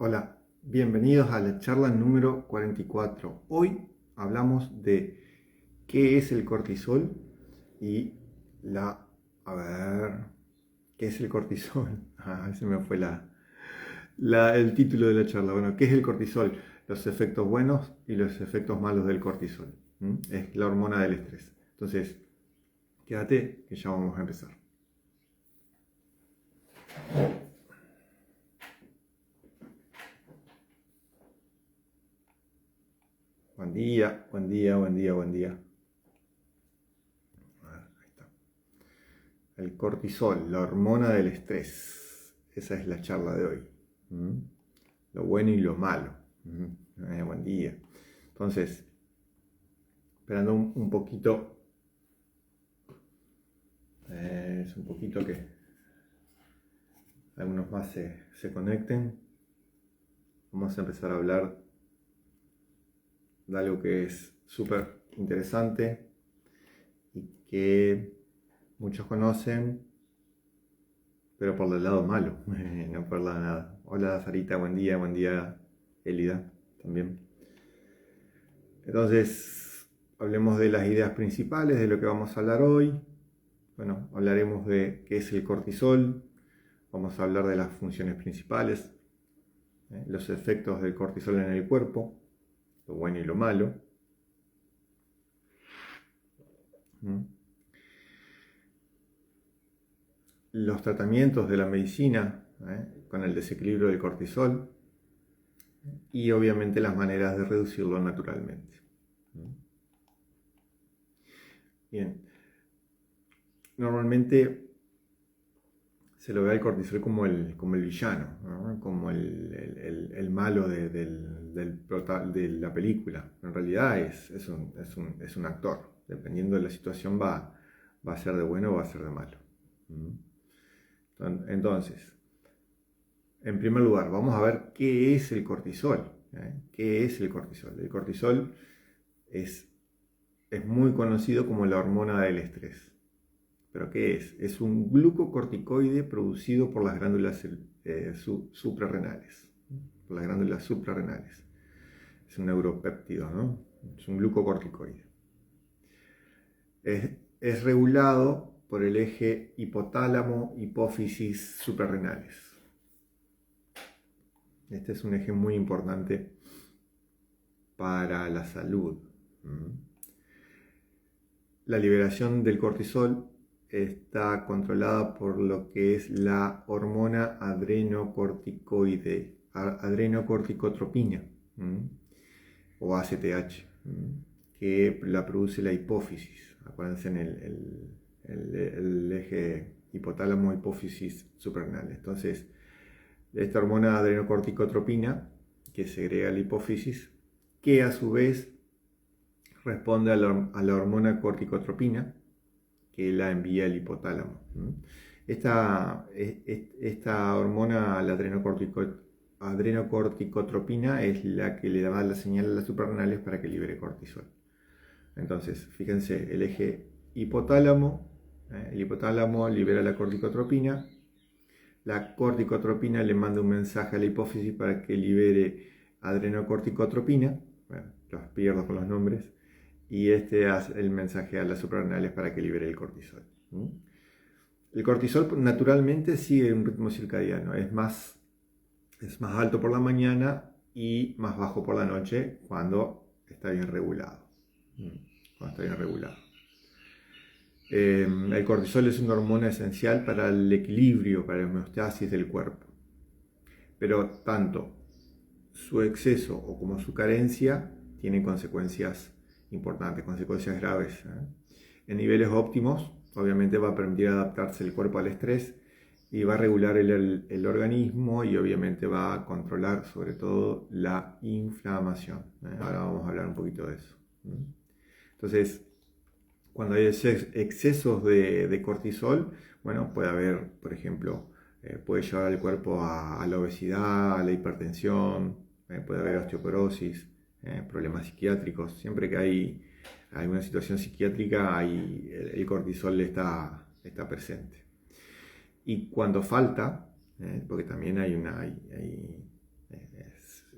Hola, bienvenidos a la charla número 44. Hoy hablamos de qué es el cortisol y la... A ver, ¿qué es el cortisol? Se me fue el título de la charla. Bueno, ¿qué es el cortisol? Los efectos buenos y los efectos malos del cortisol. Es la hormona del estrés. Entonces, quédate que ya vamos a empezar. Buen día, buen día, buen día, buen día. A ver, ahí está. El cortisol, la hormona del estrés. Esa es la charla de hoy. Lo bueno y lo malo. Buen día. Entonces, esperando un poquito. Es un poquito que algunos más se conecten. Vamos a empezar a hablar de algo que es súper interesante y que muchos conocen, pero por el lado malo, no por la nada. Hola Sarita, buen día Elida también. Entonces, hablemos de las ideas principales de lo que vamos a hablar hoy. Bueno, hablaremos de qué es el cortisol, vamos a hablar de las funciones principales, los efectos del cortisol en el cuerpo, lo bueno y lo malo. Los tratamientos de la medicina con el desequilibrio del cortisol y obviamente las maneras de reducirlo naturalmente. Bien, normalmente se lo ve al cortisol como el villano, ¿no? Como el malo de la película. En realidad es un actor. Dependiendo de la situación va a ser de bueno o va a ser de malo. Entonces, en primer lugar, vamos a ver qué es el cortisol. ¿Qué es el cortisol? El cortisol es muy conocido como la hormona del estrés. ¿Pero qué es? Es un glucocorticoide producido por las glándulas suprarrenales. Por las glándulas suprarrenales. Es un neuropéptido, ¿no? Es un glucocorticoide. Es regulado por el eje hipotálamo-hipófisis suprarrenales. Este es un eje muy importante para la salud. La liberación del cortisol está controlada por lo que es la hormona adrenocorticotropina, o ACTH, que la produce la hipófisis. Acuérdense en el eje hipotálamo-hipófisis suprarrenal. Entonces, esta hormona adrenocorticotropina, que segrega la hipófisis, que a su vez responde a la hormona corticotropina, que la envía el hipotálamo. Esta hormona, la adrenocorticotropina, es la que le da la señal a las suprarrenales para que libere cortisol. Entonces, fíjense, el eje hipotálamo, el hipotálamo libera la corticotropina, la corticotropina le manda un mensaje a la hipófisis para que libere adrenocorticotropina, bueno, los pierdo con los nombres, y este hace el mensaje a las suprarrenales para que libere el cortisol. El cortisol naturalmente sigue un ritmo circadiano, es más alto por la mañana y más bajo por la noche cuando está bien regulado. El cortisol es una hormona esencial para el equilibrio, para la homeostasis del cuerpo. Pero tanto su exceso o como su carencia tienen consecuencias importantes, consecuencias graves. En niveles óptimos, obviamente va a permitir adaptarse el cuerpo al estrés y va a regular el organismo y obviamente va a controlar sobre todo la inflamación. Ahora vamos a hablar un poquito de eso. Entonces, cuando hay excesos de cortisol, bueno, puede haber, por ejemplo, puede llevar al cuerpo a la obesidad, a la hipertensión, puede haber osteoporosis, problemas psiquiátricos. Siempre que hay alguna situación psiquiátrica, el cortisol está presente. Y cuando falta, porque también hay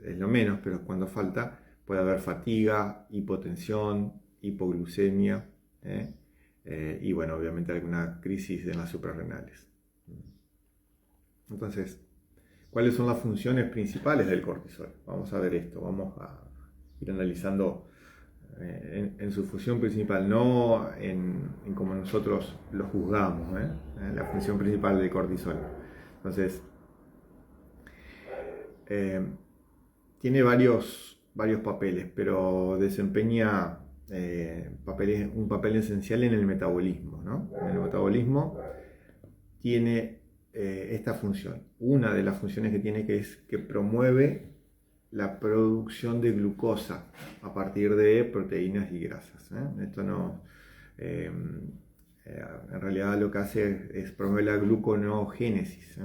es lo menos, pero cuando falta puede haber fatiga, hipotensión, hipoglucemia, y bueno, obviamente alguna crisis en las suprarrenales. Entonces, ¿cuáles son las funciones principales del cortisol? Vamos a ver esto, vamos a ir analizando en su función principal, no en cómo nosotros lo juzgamos, la función principal del cortisol. Entonces, tiene varios papeles, pero desempeña un papel esencial en el metabolismo, ¿no? En el metabolismo tiene esta función. Una de las funciones que tiene es que promueve la producción de glucosa a partir de proteínas y grasas. Esto no, en realidad lo que hace es promover la gluconeogénesis,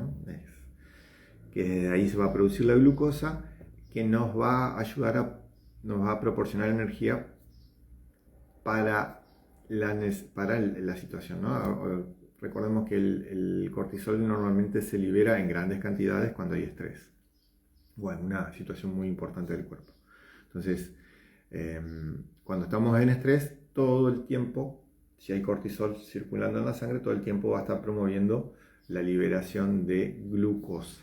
que de ahí se va a producir la glucosa, que nos va a ayudar nos va a proporcionar energía para la situación, ¿no? Recordemos que el cortisol normalmente se libera en grandes cantidades cuando hay estrés o en una situación muy importante del cuerpo. Entonces, cuando estamos en estrés, todo el tiempo, si hay cortisol circulando en la sangre, todo el tiempo va a estar promoviendo la liberación de glucosa.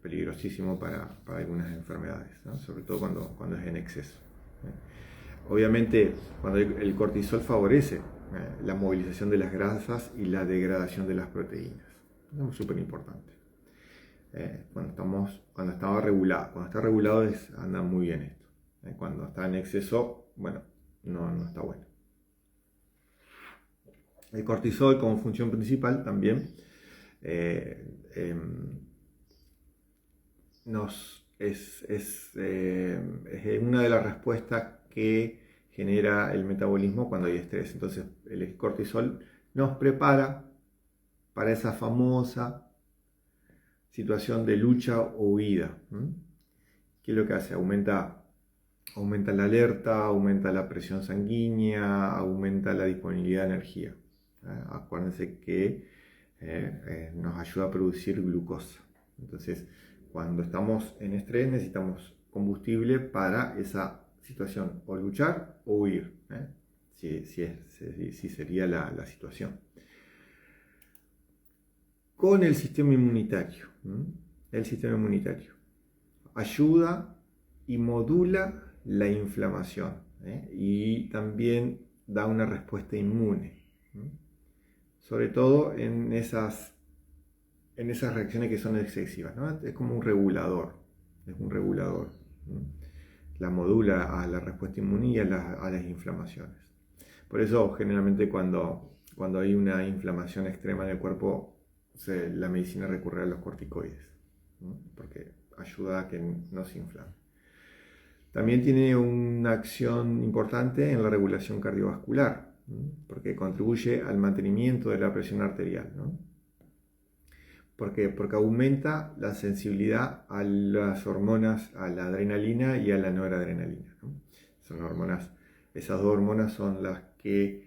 Peligrosísimo para algunas enfermedades, ¿no? Sobre todo cuando es en exceso. Obviamente, cuando el cortisol favorece la movilización de las grasas y la degradación de las proteínas. Es súper importante. Cuando está regulado anda muy bien esto. Cuando está en exceso, bueno, no está bueno. El cortisol como función principal también es una de las respuestas que genera el metabolismo cuando hay estrés. Entonces el cortisol nos prepara para esa famosa situación de lucha o huida. ¿Qué es lo que hace? Aumenta la alerta, aumenta la presión sanguínea, aumenta la disponibilidad de energía. Acuérdense que nos ayuda a producir glucosa. Entonces, cuando estamos en estrés necesitamos combustible para esa situación, o luchar o huir, si sería la situación. Con el sistema inmunitario. El sistema inmunitario ayuda y modula la inflamación, y también da una respuesta inmune, sobre todo en esas reacciones que son excesivas, ¿no? Es como un regulador, la modula a la respuesta inmune y a las inflamaciones. Por eso generalmente cuando hay una inflamación extrema en el cuerpo, la medicina recurre a los corticoides, ¿no? Porque ayuda a que no se inflame. También tiene una acción importante en la regulación cardiovascular, ¿no? Porque contribuye al mantenimiento de la presión arterial, ¿no? ¿Por qué? Porque aumenta la sensibilidad a las hormonas, a la adrenalina y a la noradrenalina, ¿no? Esas dos hormonas son las que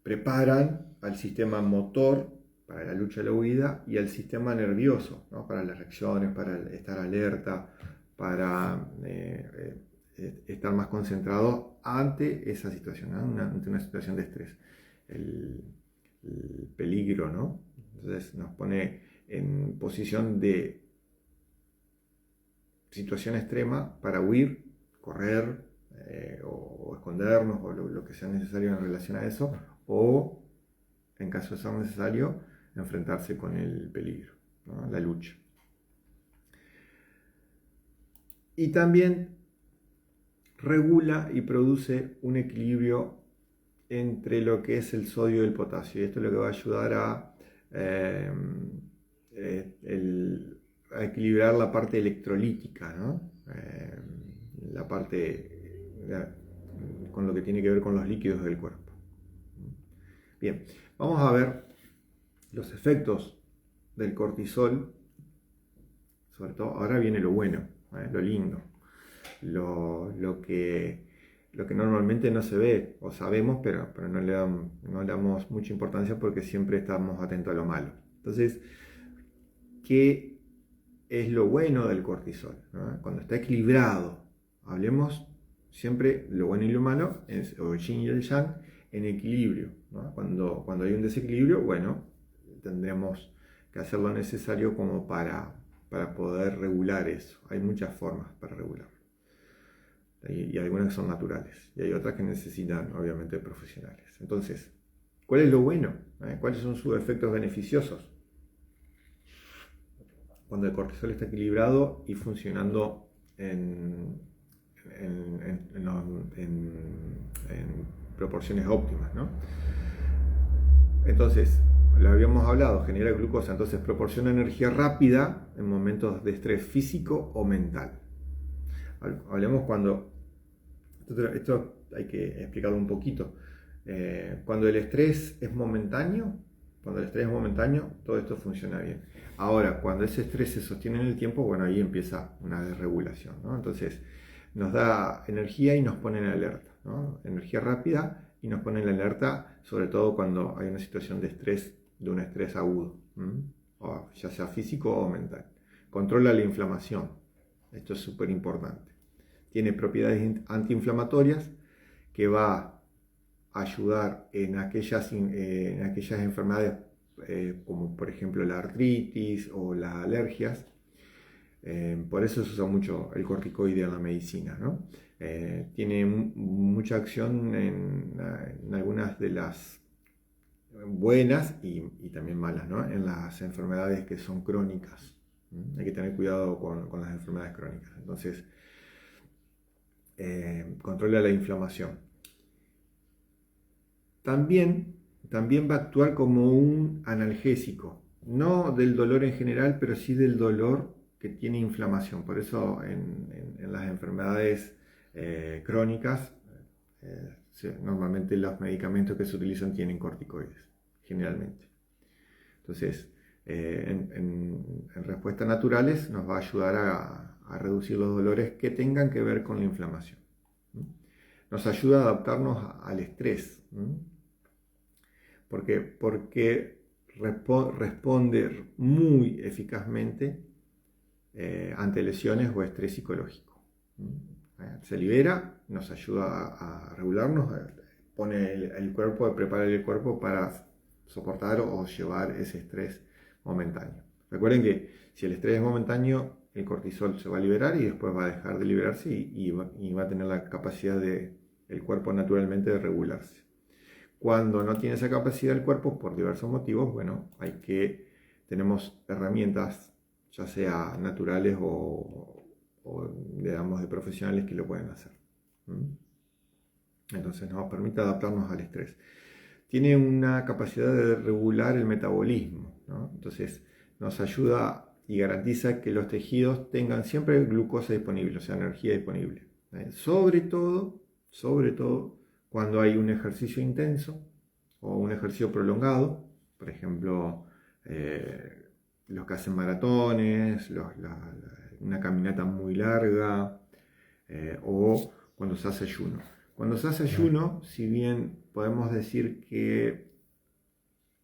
preparan al sistema motor para la lucha y la huida y al sistema nervioso, ¿no? Para las reacciones, para estar alerta, para estar más concentrado ante esa situación, ¿no? Ante una situación de estrés, el peligro, ¿no? Entonces nos pone en posición de situación extrema para huir, correr, o escondernos, o lo que sea necesario en relación a eso, o en caso de ser necesario enfrentarse con el peligro, ¿no? La lucha. Y también regula y produce un equilibrio entre lo que es el sodio y el potasio, y esto es lo que va a ayudar a equilibrar la parte electrolítica, ¿no? La parte con lo que tiene que ver con los líquidos del cuerpo. Bien, vamos a ver los efectos del cortisol, sobre todo ahora viene lo bueno, lo lindo, lo que normalmente no se ve, o sabemos, pero no le damos mucha importancia porque siempre estamos atentos a lo malo. Entonces, ¿qué es lo bueno del cortisol, ¿no? Cuando está equilibrado. Hablemos siempre lo bueno y lo malo, o el yin y el yang, en equilibrio, ¿no? Cuando hay un desequilibrio, bueno, tendremos que hacer lo necesario como para poder regular eso. Hay muchas formas para regularlo. Y algunas son naturales, y hay otras que necesitan, obviamente, profesionales. Entonces, ¿cuál es lo bueno? ¿Cuáles son sus efectos beneficiosos? Cuando el cortisol está equilibrado y funcionando en proporciones óptimas, ¿no? Entonces, lo habíamos hablado, genera glucosa, entonces proporciona energía rápida en momentos de estrés físico o mental. Hablemos cuando, esto hay que explicarlo un poquito, cuando el estrés es momentáneo, todo esto funciona bien. Ahora, cuando ese estrés se sostiene en el tiempo, bueno, ahí empieza una desregulación, ¿no? Entonces, nos da energía y nos pone en alerta, ¿no? Energía rápida y nos pone en alerta, sobre todo cuando hay una situación de estrés, de un estrés agudo, o ya sea físico o mental. Controla la inflamación, esto es súper importante. Tiene propiedades antiinflamatorias que va a ayudar en aquellas enfermedades como por ejemplo la artritis o las alergias. Por eso se usa mucho el corticoide en la medicina, ¿no? Tiene mucha acción en algunas de las buenas y también malas, ¿no? En las enfermedades que son crónicas. Hay que tener cuidado con las enfermedades crónicas. Entonces, controla la inflamación. También va a actuar como un analgésico, no del dolor en general, pero sí del dolor que tiene inflamación. Por eso en las enfermedades crónicas, normalmente los medicamentos que se utilizan tienen corticoides, generalmente. Entonces, en respuestas naturales nos va a ayudar a reducir los dolores que tengan que ver con la inflamación. Nos ayuda a adaptarnos al estrés. ¿Por qué? Porque responde muy eficazmente ante lesiones o estrés psicológico. Se libera, nos ayuda a regularnos, prepara el cuerpo para soportar o llevar ese estrés momentáneo. Recuerden que si el estrés es momentáneo, el cortisol se va a liberar y después va a dejar de liberarse y va a tener la capacidad el cuerpo naturalmente de regularse. Cuando no tiene esa capacidad el cuerpo, por diversos motivos, bueno, tenemos herramientas, ya sea naturales o digamos de profesionales que lo pueden hacer. Entonces nos permite adaptarnos al estrés. Tiene una capacidad de regular el metabolismo, ¿no? Entonces nos ayuda y garantiza que los tejidos tengan siempre glucosa disponible, o sea, energía disponible. Sobre todo, cuando hay un ejercicio intenso o un ejercicio prolongado, por ejemplo, los que hacen maratones, una caminata muy larga, o cuando se hace ayuno. Cuando se hace ayuno, si bien podemos decir que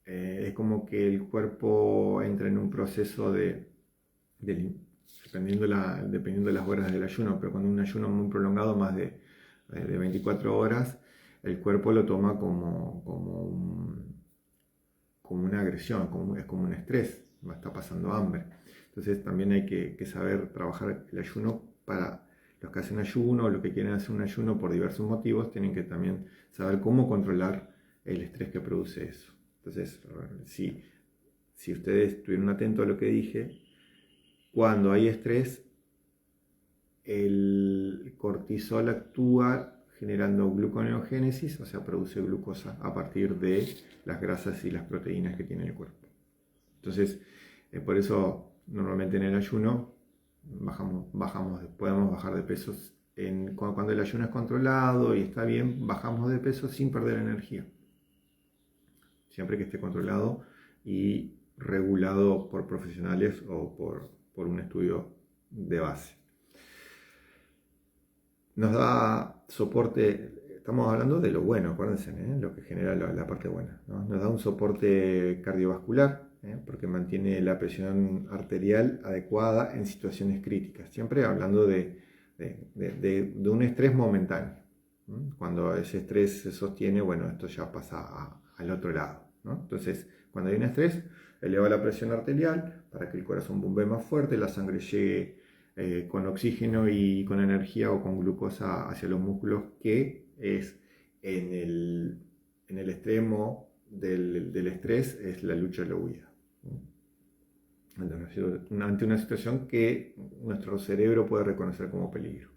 es como que el cuerpo entra en un proceso dependiendo de las horas del ayuno, pero cuando un ayuno muy prolongado, más de 24 horas, el cuerpo lo toma como una agresión, es como un estrés, está pasando hambre. Entonces también hay que saber trabajar el ayuno. Para los que hacen ayuno o los que quieren hacer un ayuno por diversos motivos, tienen que también saber cómo controlar el estrés que produce eso. Entonces, si ustedes estuvieron atentos a lo que dije, cuando hay estrés, el cortisol actúa generando gluconeogénesis, o sea, produce glucosa a partir de las grasas y las proteínas que tiene el cuerpo. Entonces, por eso normalmente en el ayuno podemos bajar de peso. Cuando el ayuno es controlado y está bien, bajamos de peso sin perder energía. Siempre que esté controlado y regulado por profesionales o por un estudio de base. Nos da soporte, estamos hablando de lo bueno, acuérdense, lo que genera la parte buena, ¿no? Nos da un soporte cardiovascular, porque mantiene la presión arterial adecuada en situaciones críticas, siempre hablando de un estrés momentáneo. Cuando ese estrés se sostiene, bueno, esto ya pasa al otro lado, ¿no? Entonces, cuando hay un estrés, eleva la presión arterial para que el corazón bombee más fuerte, la sangre llegue con oxígeno y con energía o con glucosa hacia los músculos, que es en el extremo del estrés, es la lucha o la huida. Ante una situación que nuestro cerebro puede reconocer como peligro.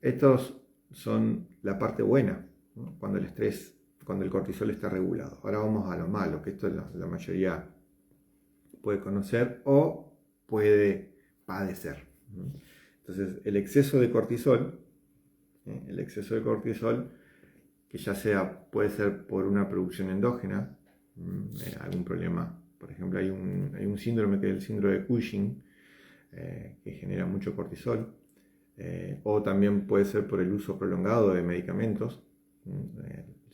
Estos son la parte buena, ¿no? Cuando el cortisol está regulado. Ahora vamos a lo malo, que esto la mayoría puede conocer o puede padecer. Entonces, el exceso de cortisol, que ya sea, puede ser por una producción endógena, algún problema. Por ejemplo, hay un síndrome que es el síndrome de Cushing, que genera mucho cortisol. O también puede ser por el uso prolongado de medicamentos.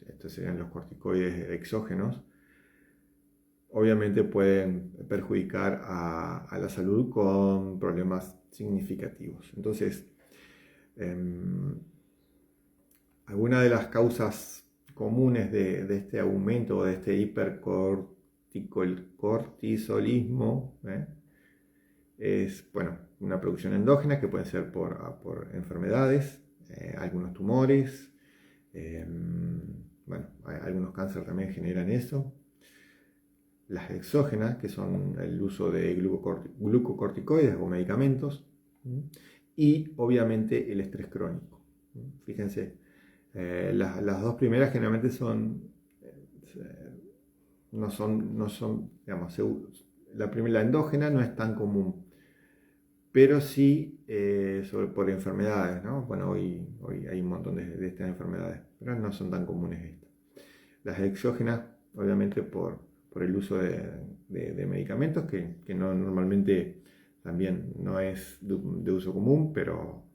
Estos serían los corticoides exógenos. Obviamente pueden perjudicar a la salud con problemas significativos. Entonces, algunas de las causas comunes de este aumento o de este hipercortisolismo, es, bueno, una producción endógena que puede ser por enfermedades, algunos tumores, bueno, algunos cánceres también generan eso. Las exógenas, que son el uso de glucocorticoides o medicamentos, y obviamente el estrés crónico. Fíjense, las dos primeras generalmente no son, digamos, la endógena no es tan común, pero sí por enfermedades, ¿no? Bueno, hoy hay un montón de estas enfermedades, pero no son tan comunes estas. Las exógenas, obviamente por el uso de medicamentos, que no, normalmente también no es de uso común, pero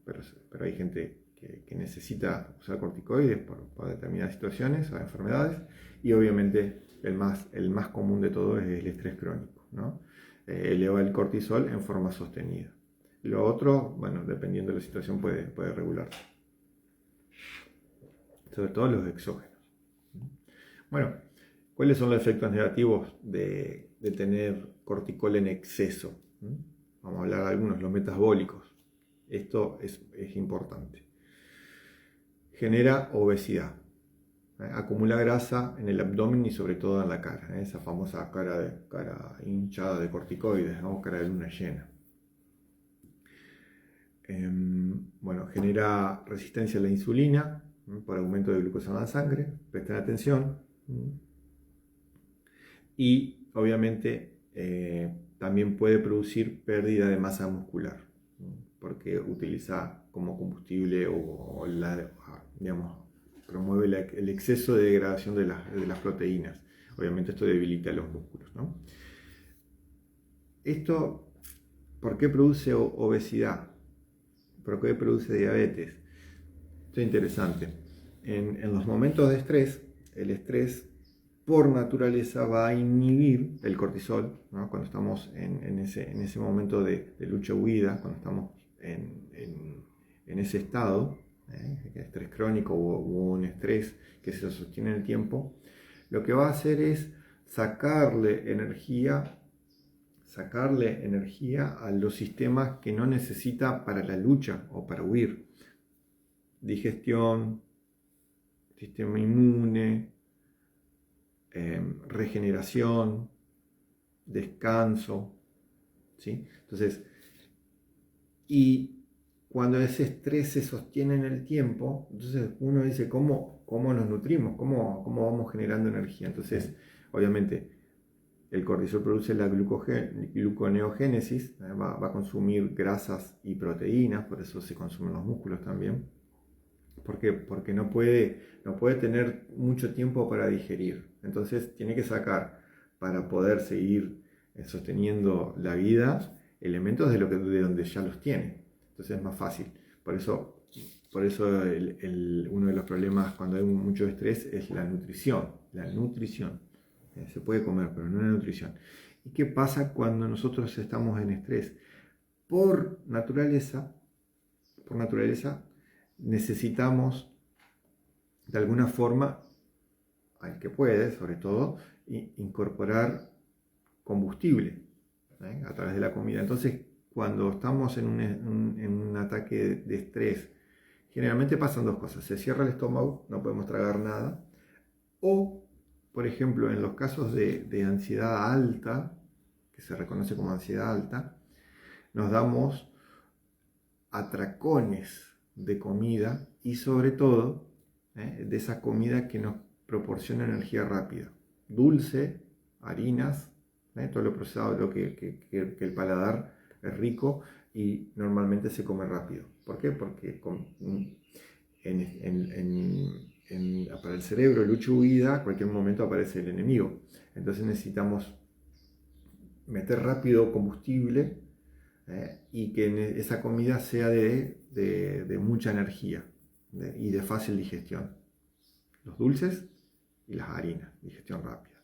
hay gente que necesita usar corticoides por determinadas situaciones o enfermedades, y obviamente el más común de todo es el estrés crónico, ¿no? Eleva el cortisol en forma sostenida. Lo otro, bueno, dependiendo de la situación puede regularse. Sobre todo los exógenos. Bueno, ¿cuáles son los efectos negativos de tener cortisol en exceso? Vamos a hablar de algunos, los metabólicos. Esto es importante. Genera obesidad. Acumula grasa en el abdomen y sobre todo en la cara. Esa famosa cara hinchada de corticoides, ¿no? Cara de luna llena. Bueno, genera resistencia a la insulina por aumento de glucosa en la sangre. Presten atención. Y obviamente también puede producir pérdida de masa muscular, porque utiliza como combustible digamos, promueve el exceso de degradación de las proteínas. Obviamente esto debilita los músculos, ¿no? Esto, ¿por qué produce obesidad? ¿Por qué produce diabetes? Esto es interesante. En los momentos de estrés, el estrés por naturaleza va a inhibir el cortisol, ¿no? Cuando estamos en ese momento de lucha-huida, cuando estamos en ese estado, estrés crónico o un estrés que se sostiene en el tiempo, lo que va a hacer es sacarle energía a los sistemas que no necesita para la lucha o para huir. Digestión, sistema inmune, regeneración, descanso, ¿sí? Entonces, y cuando ese estrés se sostiene en el tiempo, entonces uno dice, ¿cómo nos nutrimos? ¿Cómo vamos generando energía? Entonces, obviamente, el cortisol produce la gluconeogénesis, va a consumir grasas y proteínas, por eso se consumen los músculos también. ¿Por qué? Porque no puede tener mucho tiempo para digerir. Entonces tiene que sacar, para poder seguir sosteniendo la vida, elementos de donde ya los tiene. Entonces es más fácil. Por eso uno de los problemas cuando hay mucho estrés es la nutrición. Se puede comer, pero no es nutrición. ¿Y qué pasa cuando nosotros estamos en estrés? Por naturaleza, necesitamos de alguna forma, al que puede sobre todo, incorporar combustible a través de la comida. Entonces, cuando estamos en un ataque de estrés, generalmente pasan dos cosas: se cierra el estómago, no podemos tragar nada, o, por ejemplo, en los casos de ansiedad alta, que se reconoce como ansiedad alta, nos damos atracones de comida y sobre todo de esa comida que nos proporciona energía rápida, dulce, harinas, todo lo procesado, lo que el paladar es rico y normalmente se come rápido. ¿Por qué? Porque para el cerebro, lucha-huida, a cualquier momento aparece el enemigo. Entonces necesitamos meter rápido combustible y que esa comida sea de mucha energía y de fácil digestión. Los dulces y las harinas, digestión rápida.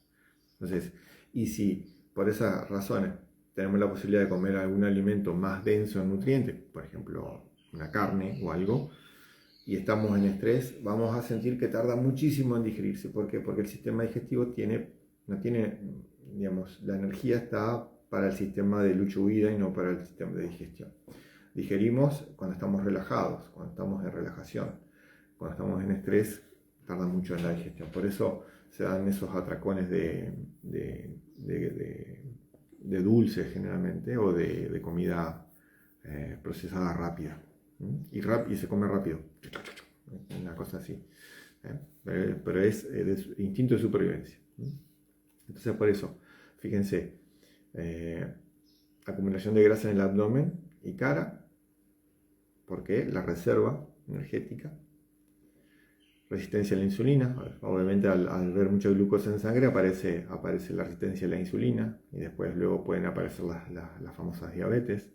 Entonces, y si por esas razones tenemos la posibilidad de comer algún alimento más denso en nutrientes, por ejemplo, una carne o algo, y estamos en estrés, vamos a sentir que tarda muchísimo en digerirse. ¿Por qué? Porque el sistema digestivo no tiene, digamos, la energía está para el sistema de lucha-huida y no para el sistema de digestión. Digerimos cuando estamos relajados, cuando estamos en relajación. Cuando estamos en estrés, tarda mucho en la digestión. Por eso se dan esos atracones de dulces generalmente, o de comida procesada rápida. Y se come rápido. Una cosa así. Pero es instinto de supervivencia. Entonces, por eso, fíjense, acumulación de grasa en el abdomen y cara, porque la reserva energética, resistencia a la insulina. Obviamente al ver mucha glucosa en sangre aparece la resistencia a la insulina, y después luego pueden aparecer las famosas diabetes.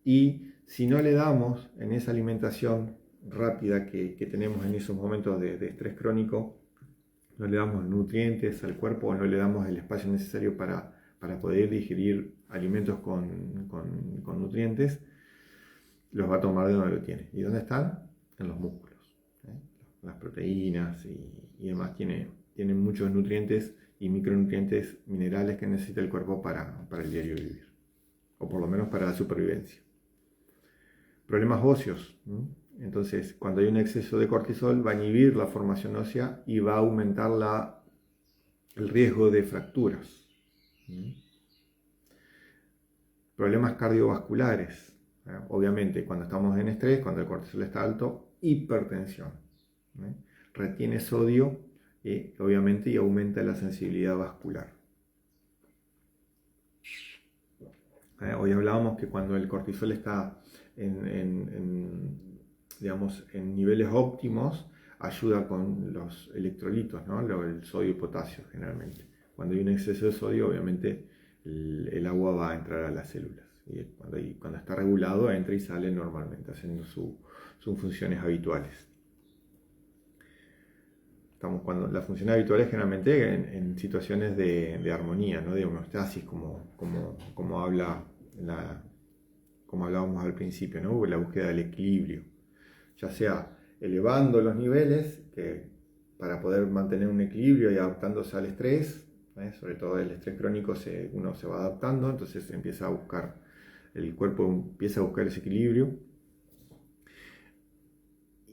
Y si no le damos en esa alimentación rápida que tenemos en esos momentos de estrés crónico, no le damos nutrientes al cuerpo, o no le damos el espacio necesario para poder digerir alimentos con nutrientes, los va a tomar de donde lo tiene. ¿Y dónde están? En los músculos. Las proteínas y demás tienen muchos nutrientes y micronutrientes, minerales que necesita el cuerpo para el diario vivir, o por lo menos para la supervivencia. Problemas óseos. Entonces, cuando hay un exceso de cortisol, va a inhibir la formación ósea y va a aumentar el riesgo de fracturas. Problemas cardiovasculares. Obviamente, cuando estamos en estrés, cuando el cortisol está alto, hipertensión. Retiene sodio obviamente, y aumenta la sensibilidad vascular. Hoy hablábamos que cuando el cortisol está digamos, en niveles óptimos, ayuda con los electrolitos, ¿no? El sodio y potasio generalmente. Cuando hay un exceso de sodio, obviamente el agua va a entrar a las células, y cuando está regulado entra y sale normalmente, haciendo sus funciones habituales. Cuando las funciones habituales generalmente en situaciones de armonía, ¿no? De homeostasis, como hablábamos al principio, ¿no? La búsqueda del equilibrio, ya sea elevando los niveles para poder mantener un equilibrio y adaptándose al estrés, sobre todo el estrés crónico, uno se va adaptando, entonces el cuerpo empieza a buscar ese equilibrio,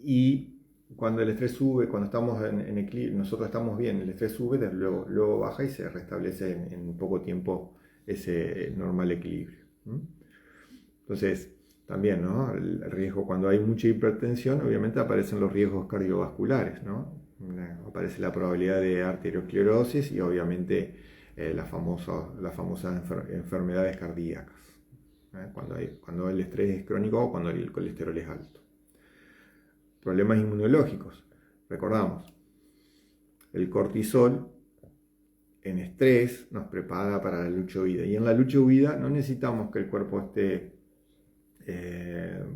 y cuando el estrés sube, cuando estamos en equilibrio, nosotros estamos bien, el estrés sube, luego baja y se restablece en poco tiempo ese normal equilibrio. Entonces, también, ¿no? El riesgo, cuando hay mucha hipertensión, obviamente aparecen los riesgos cardiovasculares, ¿no? Aparece la probabilidad de arteriosclerosis y obviamente las famosas enfermedades cardíacas, cuando el estrés es crónico o cuando el colesterol es alto. Problemas inmunológicos. Recordamos, el cortisol en estrés nos prepara para la lucha-huida, y en la lucha-huida no necesitamos que el cuerpo esté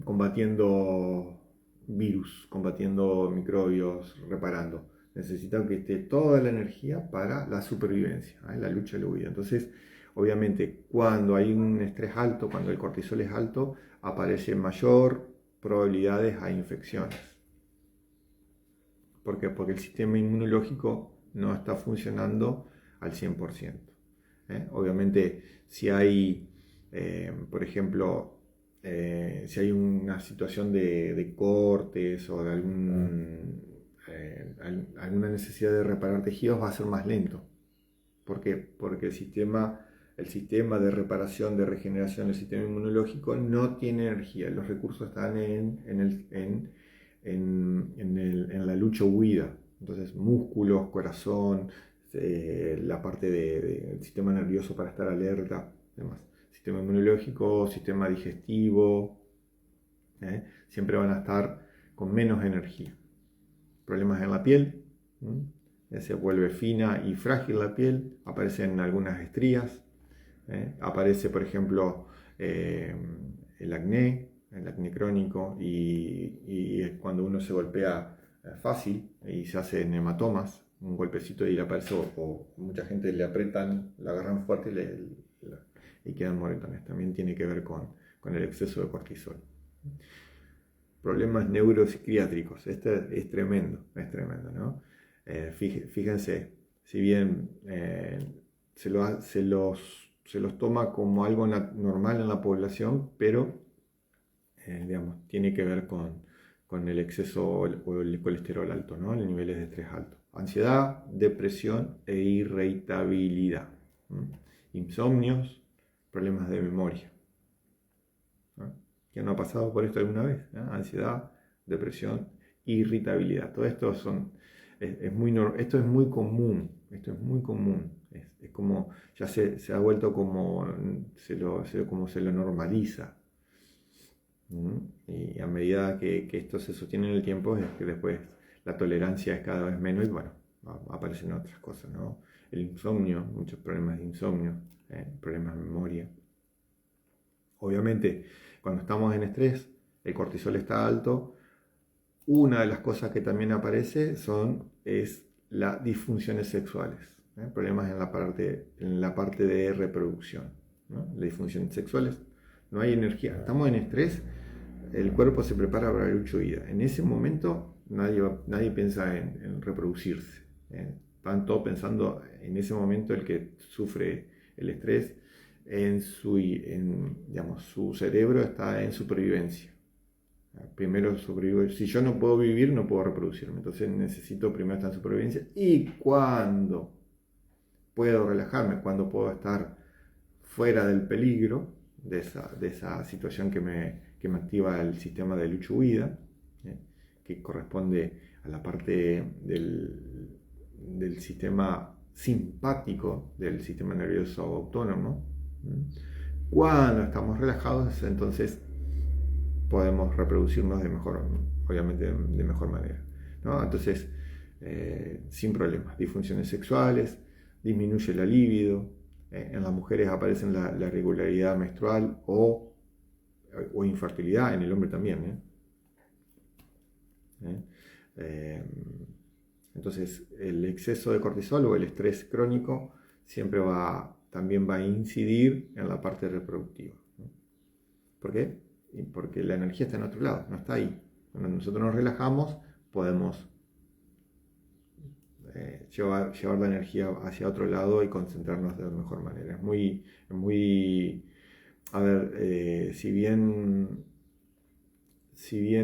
combatiendo virus, combatiendo microbios, reparando. necesita que esté toda la energía para la supervivencia, la lucha y la huida. Entonces, obviamente, cuando hay un estrés alto, cuando el cortisol es alto, aparece mayor probabilidades a infecciones. ¿Por qué? Porque el sistema inmunológico no está funcionando al 100%. Obviamente, si hay, por ejemplo, si hay una situación de cortes o de alguna necesidad de reparar tejidos, va a ser más lento. ¿Por qué? Porque el sistema de reparación, de regeneración del sistema inmunológico no tiene energía. Los recursos están en la lucha o huida. Entonces, músculos, corazón, la parte del sistema nervioso para estar alerta, demás. Sistema inmunológico, sistema digestivo, siempre van a estar con menos energía. Problemas en la piel, se vuelve fina y frágil la piel, aparecen algunas estrías, aparece por ejemplo el acné crónico y cuando uno se golpea fácil y se hacen hematomas, un golpecito y le aparece, o mucha gente le apretan, la agarran fuerte y quedan moretones. También tiene que ver con el exceso de cortisol. Problemas neuropsiquiátricos, este es tremendo, ¿no? Fíjense, si bien se los toma como algo normal en la población, pero digamos, tiene que ver con el exceso o el colesterol alto, ¿no? Los niveles de estrés alto. Ansiedad, depresión e irritabilidad. Insomnios, problemas de memoria. ¿Quién no ha pasado por esto alguna vez? Ansiedad, depresión, irritabilidad. Todo esto esto es muy común. Es como, ya se ha vuelto como se lo normaliza. Y a medida que esto se sostiene en el tiempo, es que después la tolerancia es cada vez menos y bueno, aparecen otras cosas, ¿no? El insomnio, muchos problemas de insomnio, problemas de memoria. Obviamente, cuando estamos en estrés, el cortisol está alto. Una de las cosas que también aparece es las disfunciones sexuales, problemas en la parte de reproducción, ¿no? Las disfunciones sexuales, no hay energía, estamos en estrés, el cuerpo se prepara para la lucha o huida. En ese momento nadie piensa en reproducirse, están todos pensando en ese momento el que sufre el estrés. Digamos, su cerebro está en supervivencia. Primero sobrevivir. Si yo no puedo vivir, no puedo reproducirme. Entonces necesito primero estar en supervivencia. Y cuando puedo relajarme, cuando puedo estar fuera del peligro de esa situación que me activa el sistema de lucha-huida, que corresponde a la parte del sistema simpático del sistema nervioso autónomo. Cuando estamos relajados, entonces podemos reproducirnos obviamente de mejor manera, ¿no? Entonces, sin problemas, disfunciones sexuales, disminuye la libido, en las mujeres aparecen la irregularidad menstrual o infertilidad, en el hombre también, entonces el exceso de cortisol o el estrés crónico siempre también va a incidir en la parte reproductiva, ¿no? ¿Por qué? Porque la energía está en otro lado, no está ahí. Cuando nosotros nos relajamos, podemos llevar la energía hacia otro lado y concentrarnos de la mejor manera. A ver, si bien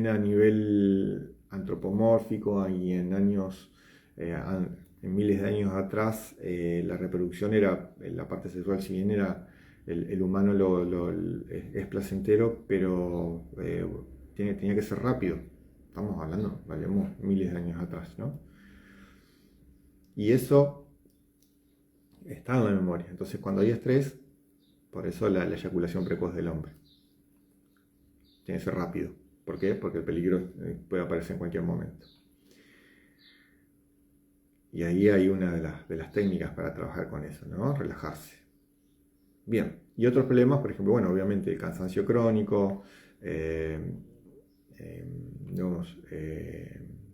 a nivel antropomórfico y en miles de años atrás, la reproducción era, la parte sexual, si bien era el humano es placentero, pero tenía que ser rápido. Estamos hablando, valemos miles de años atrás, ¿no? Y eso está en la memoria. Entonces, cuando hay estrés, por eso la eyaculación precoz del hombre tiene que ser rápido. ¿Por qué? Porque el peligro puede aparecer en cualquier momento. Y ahí hay una de las técnicas para trabajar con eso, ¿no? Relajarse. Bien, y otros problemas, por ejemplo, bueno, obviamente el cansancio crónico,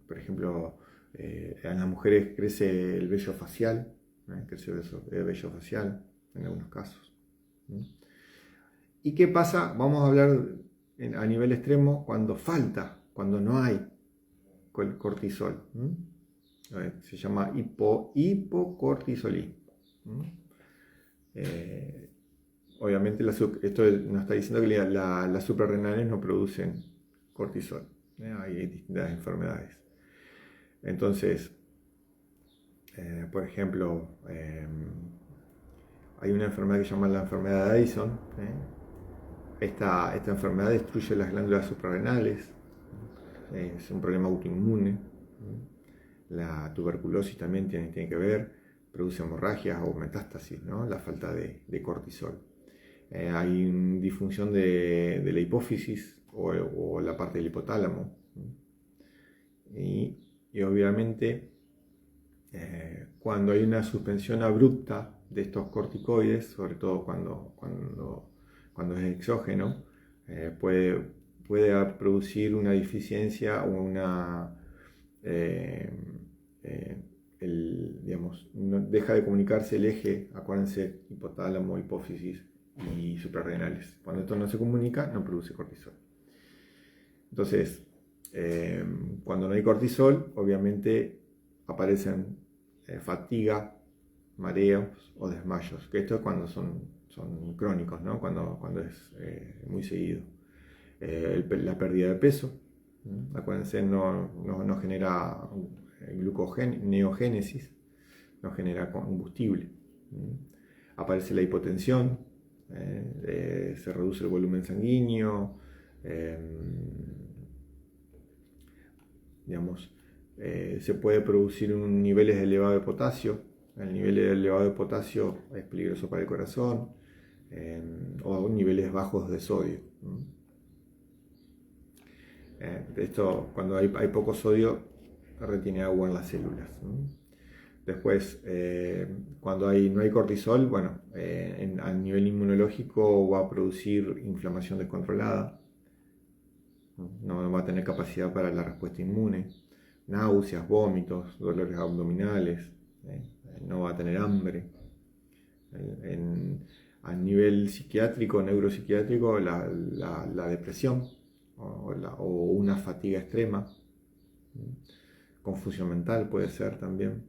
por ejemplo, En las mujeres crece el vello facial, crece el vello facial en algunos casos. ¿Y qué pasa? Vamos a hablar a nivel extremo cuando falta, cuando no hay cortisol. Se llama hipocortisolismo. Obviamente esto nos está diciendo que las suprarrenales no producen cortisol. Hay distintas enfermedades. Entonces, por ejemplo, hay una enfermedad que se llama la enfermedad de Addison. Esta enfermedad destruye las glándulas suprarrenales. Es un problema autoinmune. La tuberculosis también tiene que ver, produce hemorragias o metástasis, ¿no? La falta de cortisol. Hay una disfunción de la hipófisis o la parte del hipotálamo. Y obviamente cuando hay una suspensión abrupta de estos corticoides, sobre todo cuando es exógeno, puede producir una deficiencia o una... deja de comunicarse el eje, acuérdense, hipotálamo, hipófisis y suprarrenales. Cuando esto no se comunica, no produce cortisol. Entonces, cuando no hay cortisol, obviamente aparecen fatiga, mareos o desmayos, que esto es cuando son crónicos, ¿no? Cuando es muy seguido. La pérdida de peso, acuérdense, no genera neogénesis, no genera combustible. Aparece la hipotensión, se reduce el volumen sanguíneo, se puede producir niveles elevados de potasio. El nivel elevado de potasio es peligroso para el corazón, o niveles bajos de sodio. Esto, cuando hay poco sodio, retiene agua en las células. Después, cuando no hay cortisol, bueno, a nivel inmunológico va a producir inflamación descontrolada, no va a tener capacidad para la respuesta inmune, náuseas, vómitos, dolores abdominales, no va a tener hambre. A nivel psiquiátrico, neuropsiquiátrico, la depresión o una fatiga extrema, confusión mental puede ser también.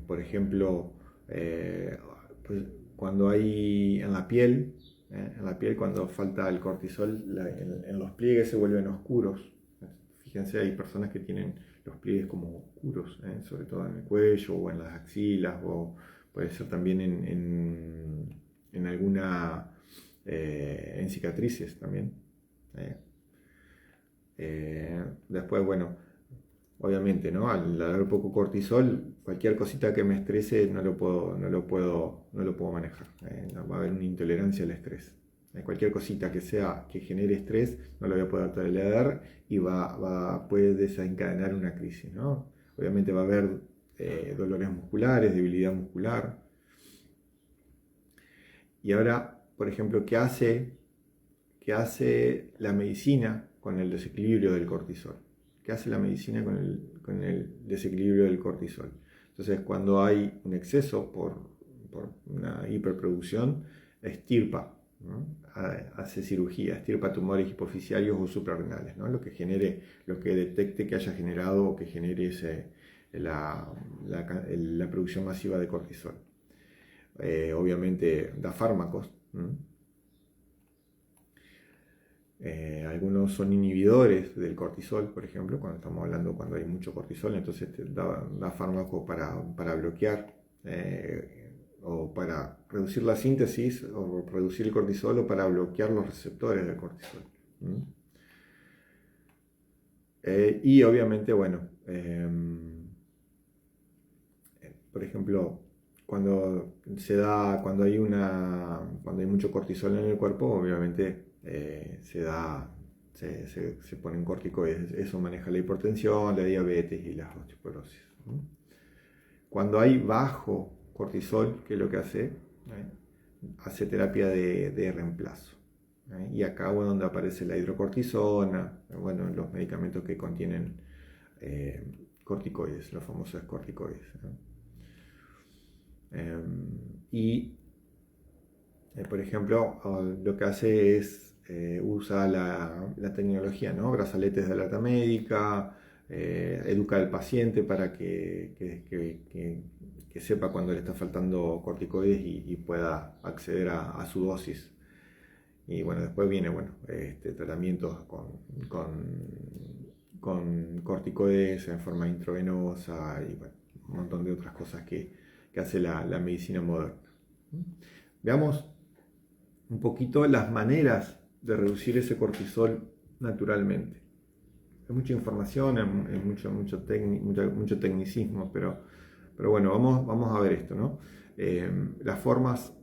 Por ejemplo, pues cuando hay en la piel, cuando falta el cortisol, en los pliegues se vuelven oscuros. Fíjense, hay personas que tienen los pliegues como oscuros, sobre todo en el cuello o en las axilas, o puede ser también en alguna en cicatrices también. Después, bueno, obviamente, ¿no? Al haber poco cortisol, cualquier cosita que me estrese no lo puedo manejar. Va a haber una intolerancia al estrés. Cualquier cosita que genere estrés no lo voy a poder tolerar y puede desencadenar una crisis, ¿no? Obviamente va a haber dolores musculares, debilidad muscular. Y ahora, por ejemplo, ¿qué hace la medicina con el desequilibrio del cortisol? ¿Qué hace la medicina con el desequilibrio del cortisol? Entonces, cuando hay un exceso por una hiperproducción, extirpa, ¿no? Hace cirugía, extirpa tumores hipoficiarios o suprarrenales, ¿no? Lo que detecte que haya generado o que genere la producción masiva de cortisol. Obviamente da fármacos. Algunos son inhibidores del cortisol, por ejemplo, cuando hay mucho cortisol, entonces da fármacos para bloquear o para reducir la síntesis o reducir el cortisol o para bloquear los receptores del cortisol. Y obviamente, bueno, por ejemplo, cuando hay mucho cortisol en el cuerpo, obviamente se ponen corticoides. Eso maneja la hipertensión, la diabetes y la osteoporosis. Cuando hay bajo cortisol, ¿qué es lo que hace? Hace terapia de reemplazo. Y acá es donde aparece la hidrocortisona, bueno, los medicamentos que contienen corticoides, los famosos corticoides, ¿no? Y por ejemplo, lo que hace es usa la tecnología, ¿no? Brazaletes de alerta médica, educa al paciente para que sepa cuando le está faltando corticoides y pueda acceder a su dosis. Y bueno, después viene tratamientos con corticoides en forma intravenosa y bueno, un montón de otras cosas que hace la medicina moderna. Veamos un poquito las maneras de reducir ese cortisol naturalmente. Hay mucha información, hay mucho tecnicismo, pero bueno, vamos a ver esto, ¿no? Las formas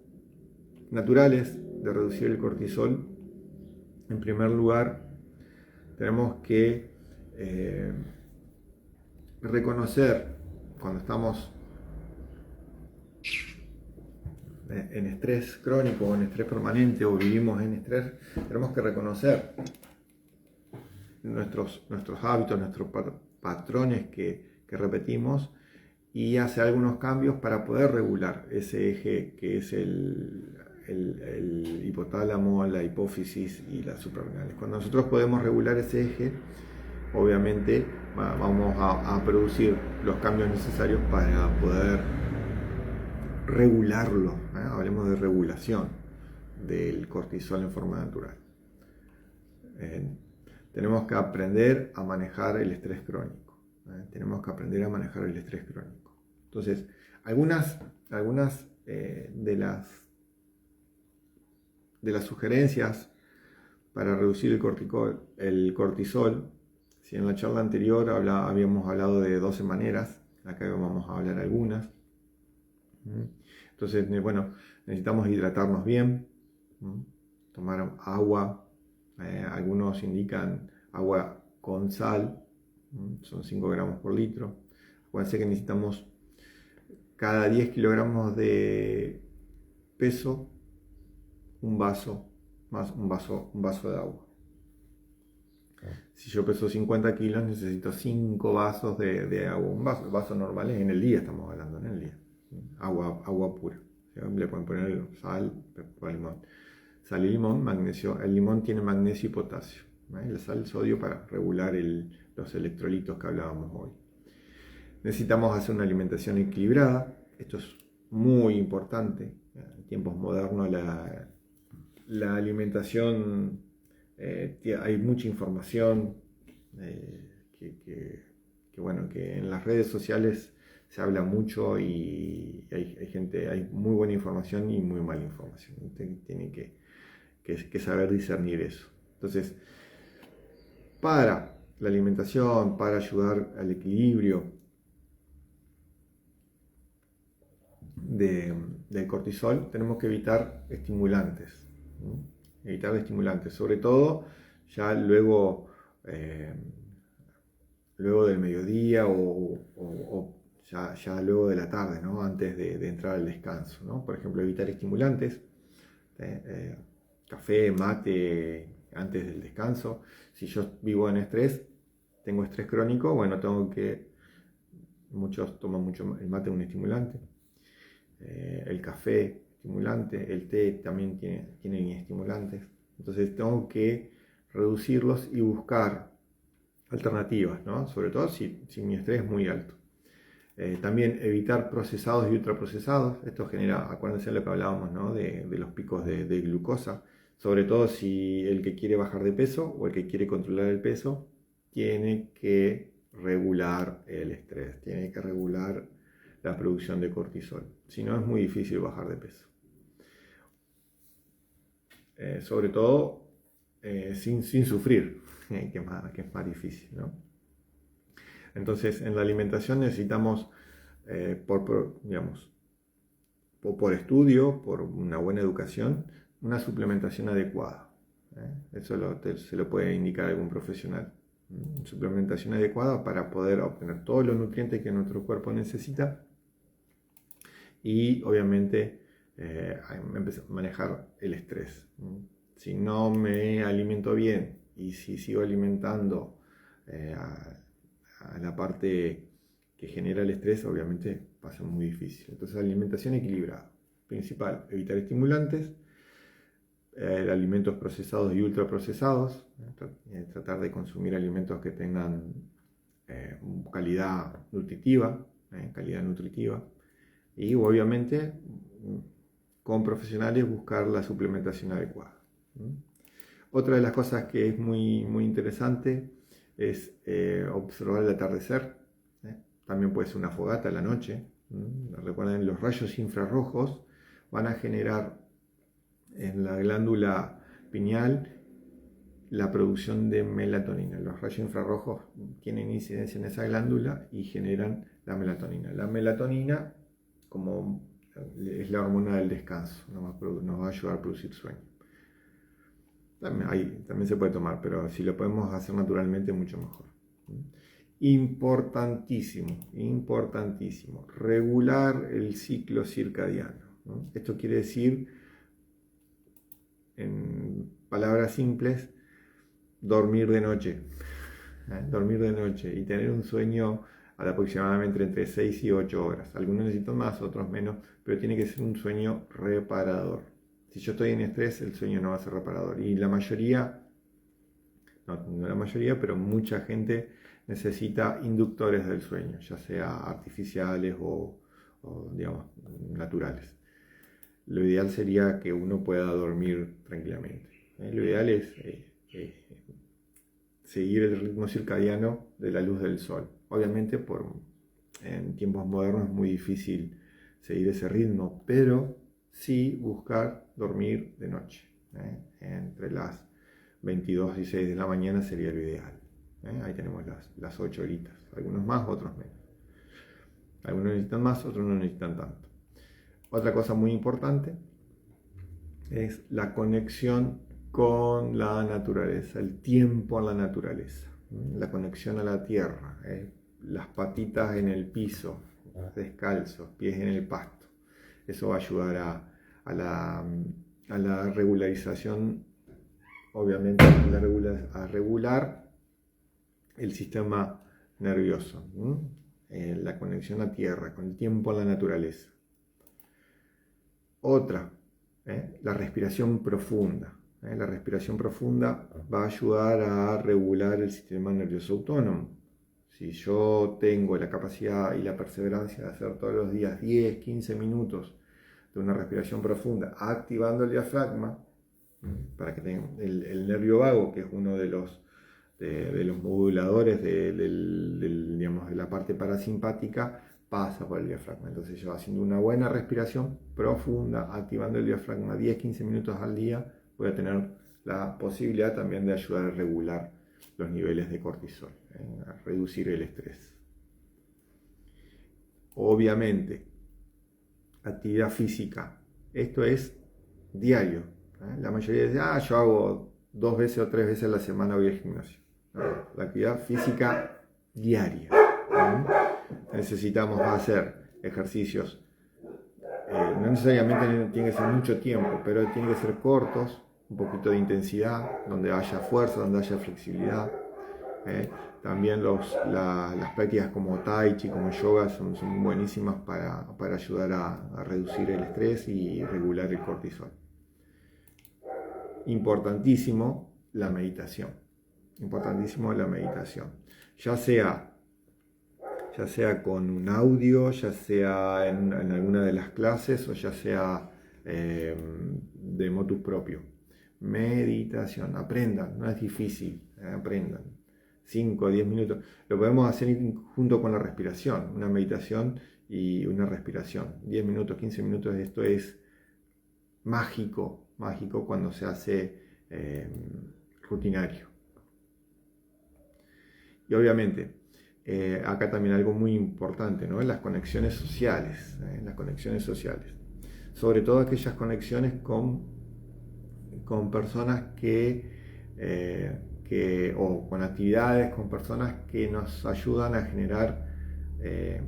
naturales de reducir el cortisol. En primer lugar, tenemos que reconocer cuando estamos en estrés crónico o en estrés permanente o vivimos en estrés, tenemos que reconocer nuestros hábitos, nuestros patrones que repetimos y hacer algunos cambios para poder regular ese eje que es el hipotálamo, la hipófisis y las suprarrenales. Cuando nosotros podemos regular ese eje, obviamente vamos a producir los cambios necesarios para poder regularlo. Hablemos de regulación del cortisol en forma natural. Tenemos que aprender a manejar el estrés crónico. Tenemos que aprender a manejar el estrés crónico. Entonces, algunas de las sugerencias para reducir el cortisol, si en la charla anterior habíamos hablado de 12 maneras, acá vamos a hablar algunas. Entonces, bueno, necesitamos hidratarnos bien, tomar agua, algunos indican agua con sal, son 5 gramos por litro. Acuérdense que necesitamos cada 10 kilogramos de peso, un vaso de agua. Si yo peso 50 kilos, necesito 5 vasos de agua. Un vaso normal es en el día, estamos hablando, en el día. Agua pura. Le pueden poner sal, limón. Sal y limón, magnesio. El limón tiene magnesio y potasio. La sal, sodio para regular los electrolitos que hablábamos hoy. Necesitamos hacer una alimentación equilibrada. Esto es muy importante. En tiempos modernos la alimentación, hay mucha información que en las redes sociales se habla mucho y hay muy buena información y muy mala información. Tienen que saber discernir eso. Entonces, para la alimentación, para ayudar al equilibrio del cortisol, tenemos que evitar estimulantes. Evitar estimulantes, sobre todo ya luego del mediodía o ya luego de la tarde, ¿no? Antes de entrar al descanso, ¿no? Por ejemplo, evitar estimulantes, café, mate antes del descanso. Si yo vivo en estrés, tengo estrés crónico, bueno, muchos toman mucho el mate, un estimulante, el café estimulante, el té también tienen estimulantes. Entonces tengo que reducirlos y buscar alternativas, ¿no? Sobre todo si mi estrés es muy alto. También evitar procesados y ultraprocesados. Esto genera, acuérdense de lo que hablábamos, ¿no? de los picos de glucosa. Sobre todo si el que quiere bajar de peso o el que quiere controlar el peso tiene que regular el estrés, tiene que regular la producción de cortisol. Si no, es muy difícil bajar de peso. Sobre todo sin sufrir, que es más difícil, ¿no? Entonces, en la alimentación necesitamos, por estudio, por una buena educación, una suplementación adecuada. Eso se lo puede indicar algún profesional. Suplementación adecuada para poder obtener todos los nutrientes que nuestro cuerpo necesita y obviamente manejar el estrés. Si no me alimento bien y si sigo alimentando a la parte que genera el estrés, obviamente va a ser muy difícil. Entonces, alimentación equilibrada. Principal, evitar estimulantes, alimentos procesados y ultraprocesados, tratar de consumir alimentos que tengan calidad nutritiva, y obviamente con profesionales buscar la suplementación adecuada. Otra de las cosas que es muy, muy interesante es observar el atardecer. También puede ser una fogata a la noche. Recuerden, los rayos infrarrojos van a generar en la glándula pineal la producción de melatonina. Los rayos infrarrojos tienen incidencia en esa glándula y generan la melatonina. La melatonina, como es la hormona del descanso, nos va a ayudar a producir sueño. También se puede tomar, pero si lo podemos hacer naturalmente, mucho mejor. Importantísimo, regular el ciclo circadiano, ¿no? Esto quiere decir, en palabras simples, dormir de noche. Dormir de noche y tener un sueño aproximadamente entre 6 y 8 horas. Algunos necesitan más, otros menos, pero tiene que ser un sueño reparador. Si yo estoy en estrés, el sueño no va a ser reparador. Y la mayoría, no la mayoría, pero mucha gente necesita inductores del sueño, ya sea artificiales o digamos, naturales. Lo ideal sería que uno pueda dormir tranquilamente. Lo ideal es seguir el ritmo circadiano de la luz del sol. Obviamente en tiempos modernos es muy difícil seguir ese ritmo, pero sí buscar dormir de noche. Entre las 22 y 6 de la mañana sería lo ideal. Ahí tenemos las 8 horitas, algunos más, otros menos. Algunos necesitan más, otros no necesitan tanto. Otra cosa muy importante es la conexión con la naturaleza, el tiempo en la naturaleza, la conexión a la tierra, las patitas en el piso, descalzos, pies en el pasto. Eso va a ayudar a la regularización, obviamente, a regular el sistema nervioso, la conexión a tierra, con el tiempo en la naturaleza. Otra, la respiración profunda. La respiración profunda va a ayudar a regular el sistema nervioso autónomo. Si yo tengo la capacidad y la perseverancia de hacer todos los días 10, 15 minutos de una respiración profunda, activando el diafragma, para que tengan el nervio vago, que es uno de los moduladores digamos, de la parte parasimpática, pasa por el diafragma. Entonces yo haciendo una buena respiración profunda, activando el diafragma 10-15 minutos al día, voy a tener la posibilidad también de ayudar a regular los niveles de cortisol, a reducir el estrés. Obviamente, actividad física, esto es diario. La mayoría dice, yo hago 2 veces o 3 veces a la semana voy al gimnasio. No, la actividad física diaria. Necesitamos hacer ejercicios, no necesariamente tiene que ser mucho tiempo, pero tiene que ser cortos, un poquito de intensidad, donde haya fuerza, donde haya flexibilidad. También las prácticas como tai chi, como yoga, son buenísimas para ayudar a reducir el estrés y regular el cortisol. Importantísimo la meditación. Ya sea con un audio, ya sea en alguna de las clases o ya sea de motus propio. Meditación, aprendan, no es difícil, aprendan. 5 o 10 minutos. Lo podemos hacer junto con la respiración, una meditación y una respiración. 10 minutos, 15 minutos, esto es mágico cuando se hace rutinario. Y obviamente, acá también algo muy importante, ¿no? Las conexiones sociales, sobre todo aquellas conexiones con personas o con actividades, con personas que nos ayudan a generar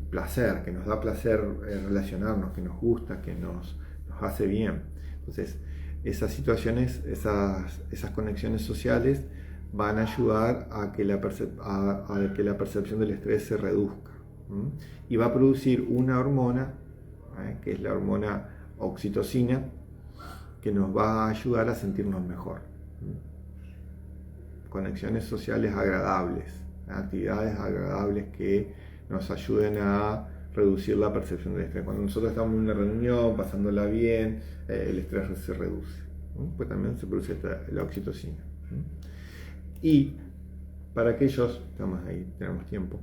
placer, que nos da placer relacionarnos, que nos gusta, que nos hace bien. Entonces, esas situaciones, esas conexiones sociales van a ayudar a que la percepción del estrés se reduzca. Y va a producir una hormona, que es la hormona oxitocina, que nos va a ayudar a sentirnos mejor. Conexiones sociales agradables, actividades agradables que nos ayuden a reducir la percepción del estrés. Cuando nosotros estamos en una reunión, pasándola bien, el estrés se reduce. Pues también se produce la oxitocina. Y para aquellos, estamos ahí, tenemos tiempo,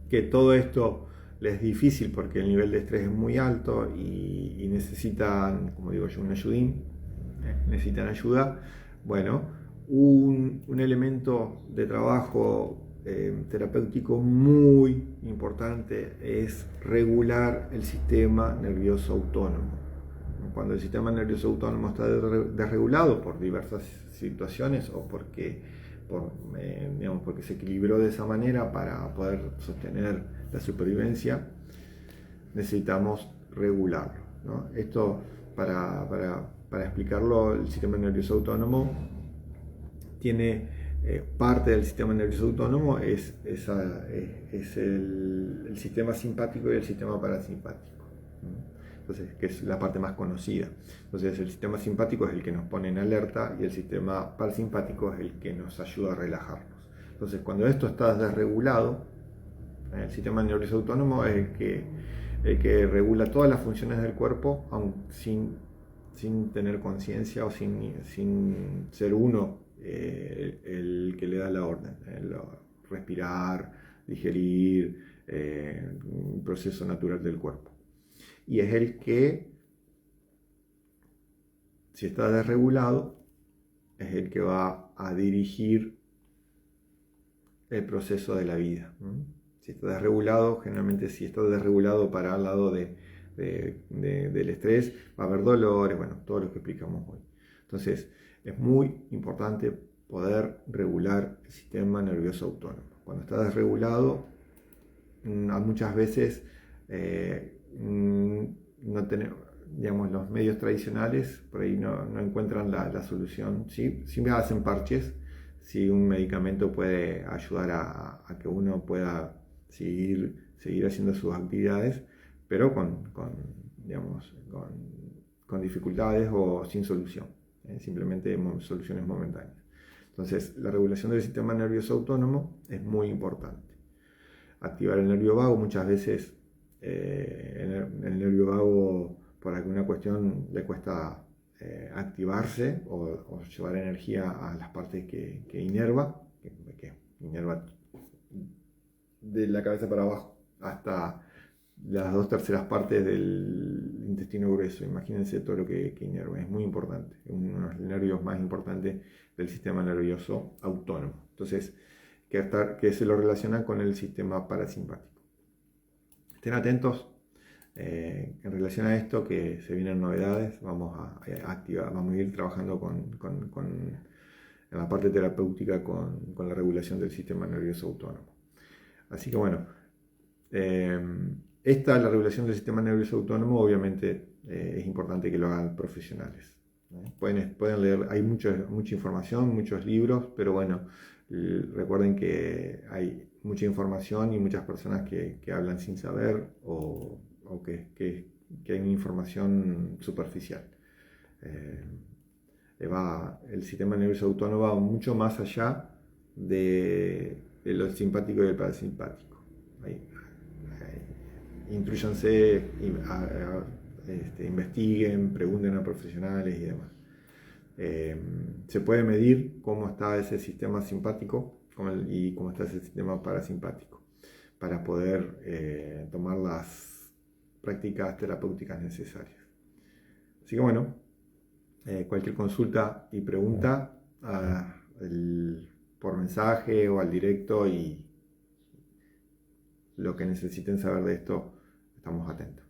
que todo esto les es difícil porque el nivel de estrés es muy alto y necesitan, como digo yo, un ayudín, necesitan ayuda. Bueno, un elemento de trabajo terapéutico muy importante es regular el sistema nervioso autónomo. Cuando el sistema nervioso autónomo está desregulado por diversas situaciones o porque se equilibró de esa manera para poder sostener la supervivencia, necesitamos regularlo, ¿no? Esto, para explicarlo, el sistema nervioso autónomo tiene parte del sistema nervioso autónomo es el sistema simpático y el sistema parasimpático. Entonces, que es la parte más conocida. Entonces, el sistema simpático es el que nos pone en alerta y el sistema parasimpático es el que nos ayuda a relajarnos. Entonces, cuando esto está desregulado, el sistema nervioso autónomo es el que regula todas las funciones del cuerpo, aun sin tener conciencia o sin ser uno el que le da la orden. Respirar, digerir, un proceso natural del cuerpo. Y es el que, si está desregulado, es el que va a dirigir el proceso de la vida. Si está desregulado, generalmente si está desregulado para el lado del estrés, va a haber dolores, bueno, todo lo que explicamos hoy. Entonces, es muy importante poder regular el sistema nervioso autónomo. Cuando está desregulado, muchas veces no tenemos, digamos, los medios tradicionales por ahí no encuentran la solución. ¿Sí? Siempre hacen parches. Si un medicamento puede ayudar a que uno pueda seguir haciendo sus actividades, pero con dificultades o sin solución, simplemente soluciones momentáneas. Entonces, la regulación del sistema nervioso autónomo es muy importante. Activar el nervio vago, muchas veces el nervio vago por alguna cuestión le cuesta activarse o llevar energía a las partes que inerva de la cabeza para abajo hasta las 2/3 partes del intestino grueso. Imagínense todo lo que inerva, es muy importante, es uno de los nervios más importantes del sistema nervioso autónomo. Entonces, que se lo relaciona con el sistema parasimpático. Estén atentos en relación a esto, que se vienen novedades. Vamos a ir trabajando en la parte terapéutica con la regulación del sistema nervioso autónomo. Así que bueno, la regulación del sistema nervioso autónomo, obviamente es importante que lo hagan profesionales. Pueden leer, hay mucha información, muchos libros, pero bueno, recuerden que hay mucha información y muchas personas que hablan sin saber o que hay una información superficial. El sistema nervioso autónomo va mucho más allá de lo simpático y el parasimpático. Intrúyanse, investiguen, pregunten a profesionales y demás. Se puede medir cómo está ese sistema simpático y cómo está ese sistema parasimpático para poder tomar las prácticas terapéuticas necesarias. Así que bueno, cualquier consulta y pregunta por mensaje o al directo, y lo que necesiten saber de esto, estamos atentos.